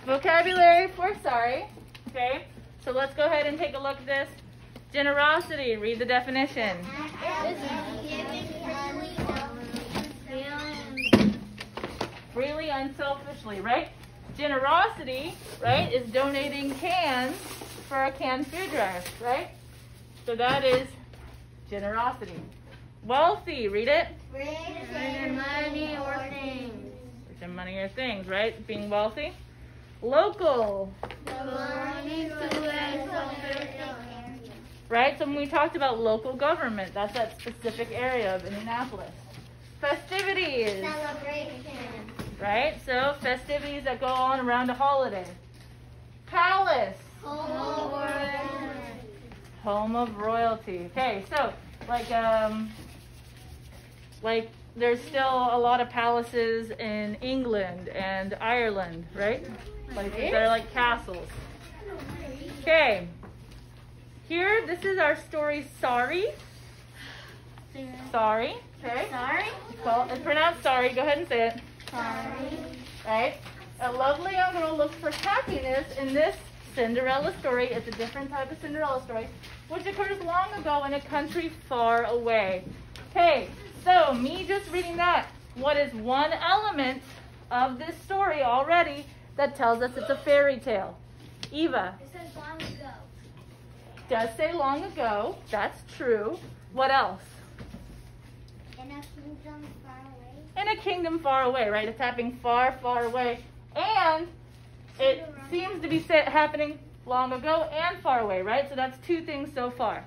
Vocabulary for Sari. Okay, so let's go ahead and take a look at this. Generosity, read the definition. Freely, unselfishly, right? Generosity, right, is donating cans for a canned food drive, right? So that is generosity. Wealthy, read it. Rich in money or things. Rich in money or things, right? Being wealthy. Local. Belonging to a social area. Right? So when we talked about local government, that's that specific area of Indianapolis. Festivities. Celebration. Right? So festivities that go on around a holiday. Palace. Home of royalty. Okay, so like there's still a lot of palaces in England and Ireland, right? Like they're like castles. Okay. Here, this is our story, Sari. Sari. Okay. Sorry? It's pronounced Sari. Go ahead and say it. Sorry. Right? A lovely young girl looks for happiness in this Cinderella story. It's a different type of Cinderella story, which occurs long ago in a country far away. Okay, so me just reading that, what is one element of this story already that tells us it's a fairy tale? Eva. It says long ago. Does say long ago. That's true. What else? In a kingdom far away. In a kingdom far away, right? It's happening far, far away. And it seems to be happening long ago and far away, right? So that's two things so far.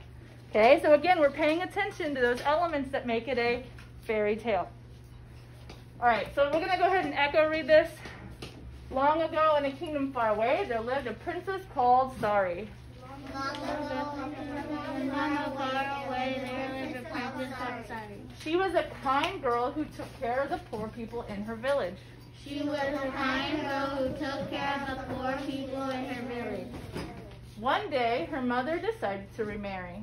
Okay, so again, we're paying attention to those elements that make it a fairy tale. All right, so we're going to go ahead and echo read this. Long ago in a kingdom far away, there lived a princess called Sari. Long ago, far away, there lived a princess called Sari. She was a kind girl who took care of the poor people in her village. She was a kind girl who took care of the poor people in her village. One day, her mother decided to remarry.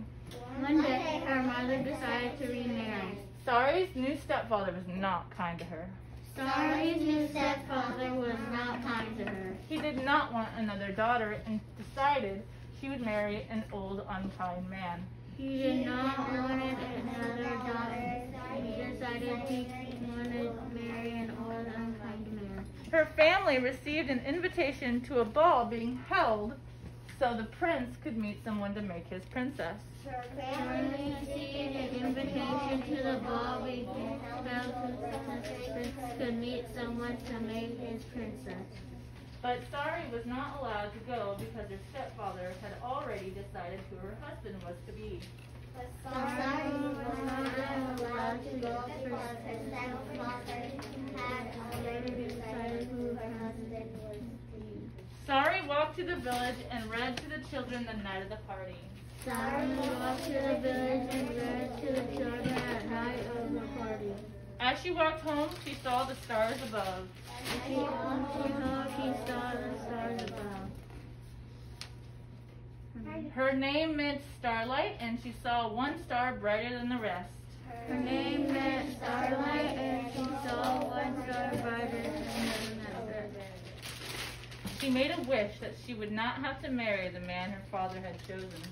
One day, her mother decided to remarry. Sari's new stepfather was not kind to her. Sari's new stepfather was not kind to her. He did not want another daughter and decided she would marry an old, unkind man. He did not want another daughter. He decided he wanted to marry an old, unkind man. Her family received an invitation to a ball being held so the prince could meet someone to make his princess. Her family received an invitation to the ball being held so the prince could meet someone to make his princess. But Sari was not allowed to go because her stepfather had already decided who her husband was to be. Sari was not allowed to go because her stepfather had already decided who her husband was to be. Sari walked to the village and read to the children the night of the party. Sari walked to the village and read to the children at night of the party. As she walked home, she saw the stars above. She saw the stars above. Her name meant starlight, and she saw one star brighter than the rest. Her name meant starlight, and she saw one star brighter than another. She made a wish that she would not have to marry the man her father had chosen.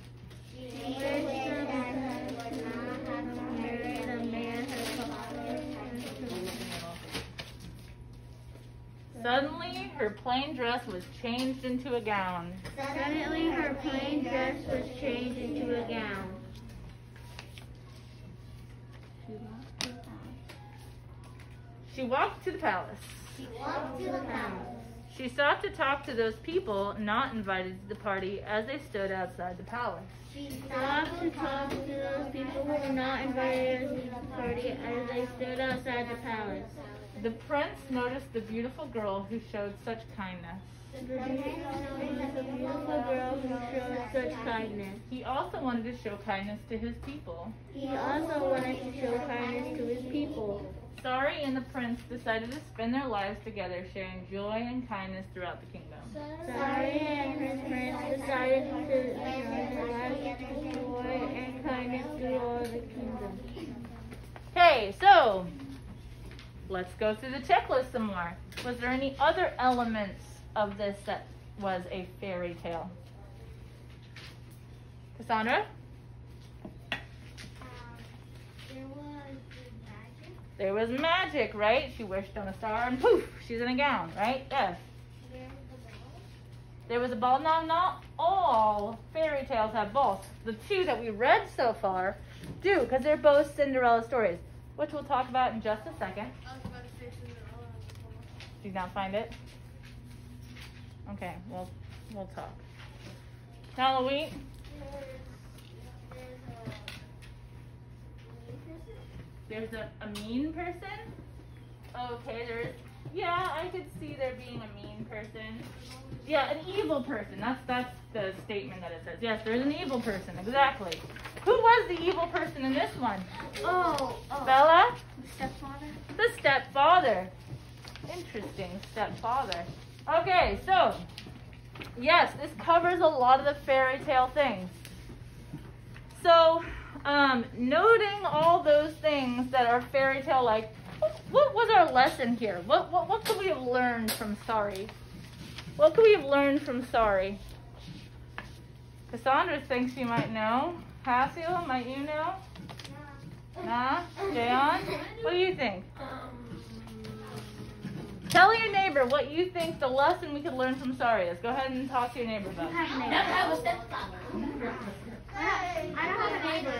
She wished that her would not have to marry the man her father had chosen. Suddenly, her plain dress was changed into a gown. Suddenly, her plain dress was changed into a gown. She walked to the palace. She walked to the palace. She sought to talk to those people not invited to the party as they stood outside the palace. She sought to talk to those people who were not invited to the party as they stood outside the palace. The prince noticed the beautiful girl who showed such kindness. The prince noticed the beautiful girl who showed such kindness. He also wanted to show kindness to his people. He also wanted to show kindness to his people. Sari and the prince decided to spend their lives together, sharing joy and kindness throughout the kingdom. Sari and his prince decided to share their lives of joy and kindness through all the kingdom. Okay, so let's go through the checklist some more. Was there any other elements of this that was a fairy tale? Cassandra? There was magic. There was magic, right? She wished on a star and poof, she's in a gown, right? Yes. There was a ball. Now, not all fairy tales have balls. The two that we read so far do, because they're both Cinderella stories, which we'll talk about in just a second. I was about to say Cinderella. Did you not find it? Okay, we'll talk. Now, Louise, there's a mean person. Okay, there is. Yeah, I could see there being a mean person. Yeah, an evil person. That's the statement that it says. Yes, there's an evil person. Exactly. Who was the evil person in this one? Oh. Bella? The stepfather? The stepfather. Interesting, stepfather. Okay, so, yes, this covers a lot of the fairy tale things. So, noting all those things that are fairy tale-like, what was our lesson here? What could we have learned from Sari? What could we have learned from Sari? Cassandra thinks you might know. Hasil, might you know? Nah? Jayon? What do you think? Tell your neighbor what you think the lesson we could learn from Sari is. Go ahead and talk to your neighbor about it. I don't have a neighbor.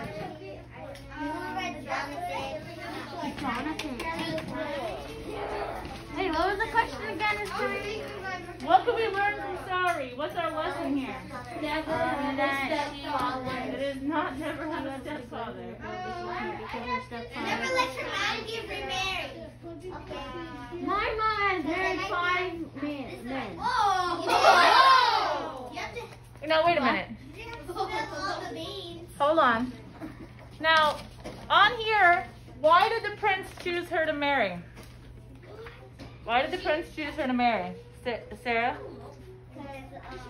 Hey, what was the question again? What can we learn from Sari? What's our lesson here? Never have a stepfather. It is not never have a stepfather. Never let your mom get remarried. My mom has married 5 men. Whoa! Now, wait a minute. You have to spill all the beans. Hold on. Now, on here, why did the prince choose her to marry? Why did the prince choose her to marry? Sarah? Because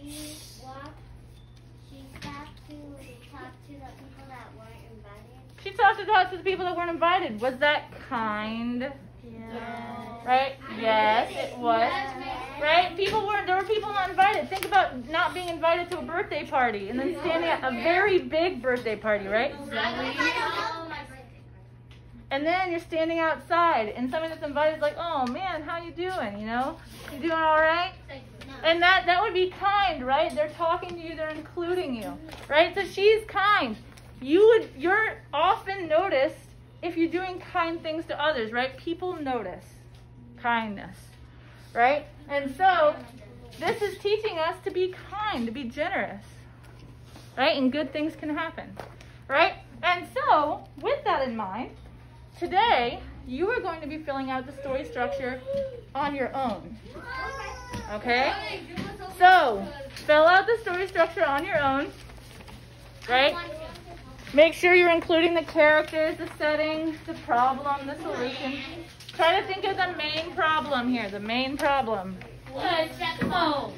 she stopped to talk to the people that weren't invited. She talked to the people that weren't invited. Was that kind? Yeah. Right? Yes, it was. Right? There were people not invited. Think about not being invited to a birthday party and then standing at a very big birthday party, right? And then you're standing outside and somebody that's invited is like, oh man, how you doing? You know? You doing all right? And that would be kind, right? They're talking to you, they're including you. Right? So she's kind. You're often noticed if you're doing kind things to others, right? People notice kindness. Right? And so this is teaching us to be kind, to be generous. Right? And good things can happen. Right? And so, with that in mind, today you are going to be filling out the story structure on your own. Okay? So, fill out the story structure on your own. Right? Make sure you're including the characters, the setting, the problem, the solution. Try to think of the main problem here, the main problem. Step phone.